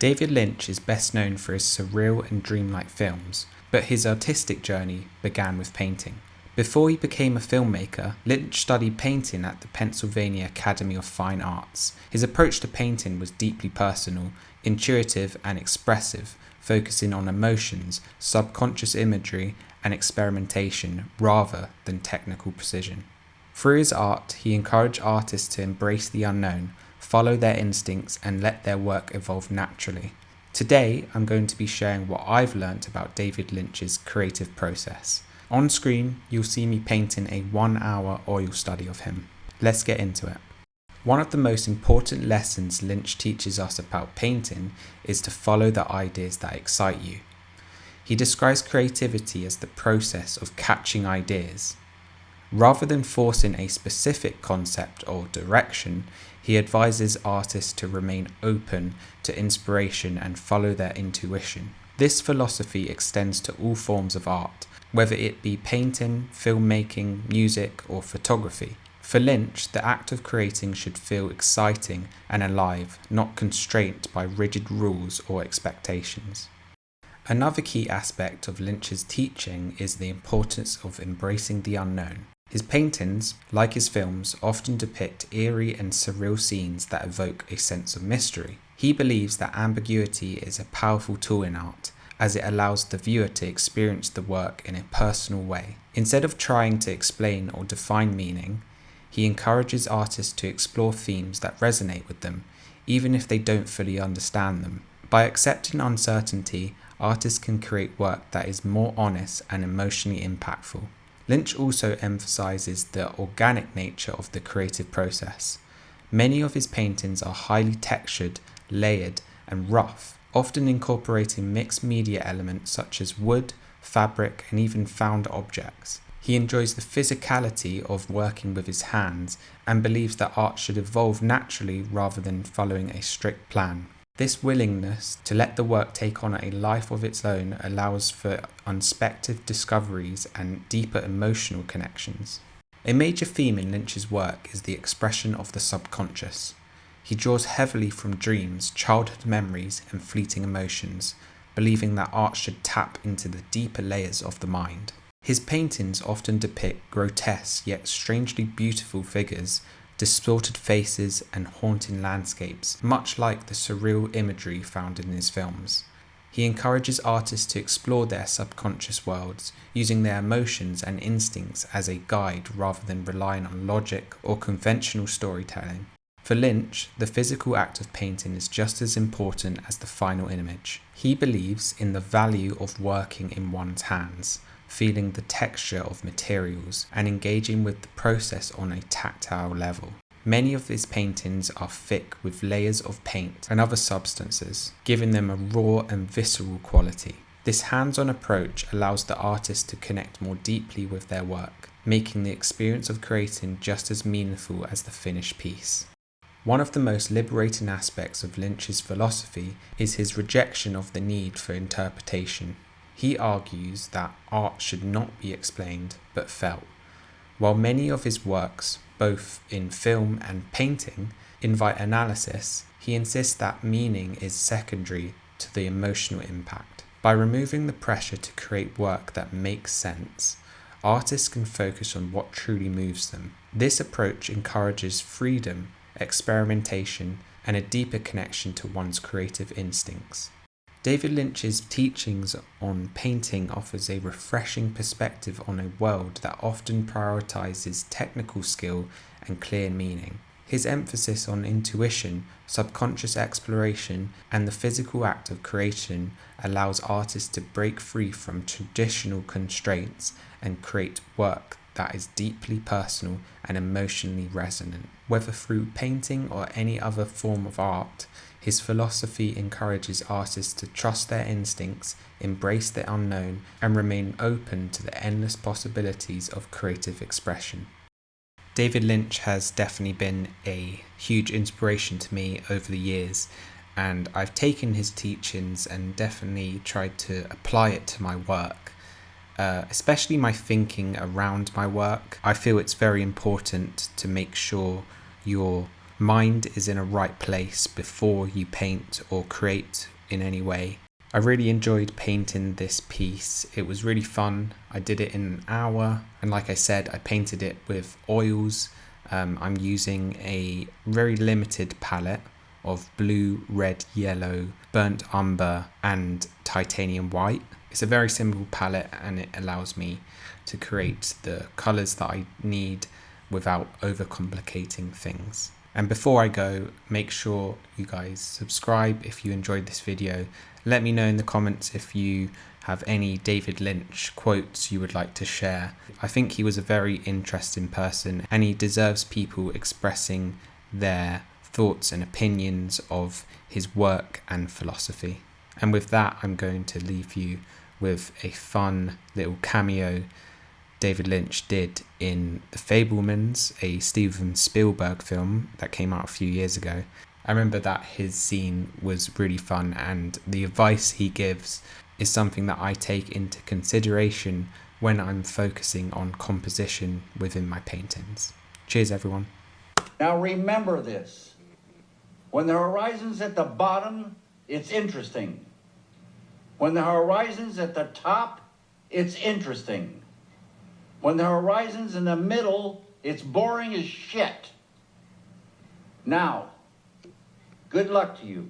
David Lynch is best known for his surreal and dreamlike films, but his artistic journey began with painting. Before he became a filmmaker, Lynch studied painting at the Pennsylvania Academy of Fine Arts. His approach to painting was deeply personal, intuitive and expressive, focusing on emotions, subconscious imagery and experimentation rather than technical precision. Through his art, he encouraged artists to embrace the unknown, follow their instincts and let their work evolve naturally. Today, I'm going to be sharing what I've learnt about David Lynch's creative process. On screen, you'll see me painting a 1-hour oil study of him. Let's get into it. One of the most important lessons Lynch teaches us about painting is to follow the ideas that excite you. He describes creativity as the process of catching ideas. Rather than forcing a specific concept or direction, he advises artists to remain open to inspiration and follow their intuition. This philosophy extends to all forms of art, whether it be painting, filmmaking, music, or photography. For Lynch, the act of creating should feel exciting and alive, not constrained by rigid rules or expectations. Another key aspect of Lynch's teaching is the importance of embracing the unknown. His paintings, like his films, often depict eerie and surreal scenes that evoke a sense of mystery. He believes that ambiguity is a powerful tool in art, as it allows the viewer to experience the work in a personal way. Instead of trying to explain or define meaning, he encourages artists to explore themes that resonate with them, even if they don't fully understand them. By accepting uncertainty, artists can create work that is more honest and emotionally impactful. Lynch also emphasizes the organic nature of the creative process. Many of his paintings are highly textured, layered, and rough, often incorporating mixed media elements such as wood, fabric, and even found objects. He enjoys the physicality of working with his hands and believes that art should evolve naturally rather than following a strict plan. This willingness to let the work take on a life of its own allows for unexpected discoveries and deeper emotional connections. A major theme in Lynch's work is the expression of the subconscious. He draws heavily from dreams, childhood memories, and fleeting emotions, believing that art should tap into the deeper layers of the mind. His paintings often depict grotesque yet strangely beautiful figures, distorted faces, and haunting landscapes, much like the surreal imagery found in his films. He encourages artists to explore their subconscious worlds, using their emotions and instincts as a guide rather than relying on logic or conventional storytelling. For Lynch, the physical act of painting is just as important as the final image. He believes in the value of working in one's hands, feeling the texture of materials, and engaging with the process on a tactile level. Many of his paintings are thick with layers of paint and other substances, giving them a raw and visceral quality. This hands-on approach allows the artist to connect more deeply with their work, making the experience of creating just as meaningful as the finished piece. One of the most liberating aspects of Lynch's philosophy is his rejection of the need for interpretation. He argues that art should not be explained, but felt. While many of his works, both in film and painting, invite analysis, he insists that meaning is secondary to the emotional impact. By removing the pressure to create work that makes sense, artists can focus on what truly moves them. This approach encourages freedom, experimentation, and a deeper connection to one's creative instincts. David Lynch's teachings on painting offers a refreshing perspective on a world that often prioritizes technical skill and clear meaning. His emphasis on intuition, subconscious exploration, and the physical act of creation allows artists to break free from traditional constraints and create work that is deeply personal and emotionally resonant. Whether through painting or any other form of art, his philosophy encourages artists to trust their instincts, embrace the unknown, and remain open to the endless possibilities of creative expression. David Lynch has definitely been a huge inspiration to me over the years, and I've taken his teachings and definitely tried to apply it to my work. Especially my thinking around my work. I feel it's very important to make sure you're mind is in a right place before you paint or create in any way. I really enjoyed painting this piece. It was really fun. I did it in an hour, and like I said, I painted it with oils. I'm using a very limited palette of blue, red, yellow, burnt umber and titanium white. It's a very simple palette and it allows me to create the colours that I need without overcomplicating things. And before I go, make sure you guys subscribe if you enjoyed this video. Let me know in the comments if you have any David Lynch quotes you would like to share. I think he was a very interesting person and he deserves people expressing their thoughts and opinions of his work and philosophy. And with that, I'm going to leave you with a fun little cameo David Lynch did in The Fabelmans, a Steven Spielberg film that came out a few years ago. I remember that his scene was really fun, and the advice he gives is something that I take into consideration when I'm focusing on composition within my paintings. Cheers, everyone. Now remember this. When the horizon's at the bottom, it's interesting. When the horizon's at the top, it's interesting. When the horizon's in the middle, it's boring as shit. Now, good luck to you.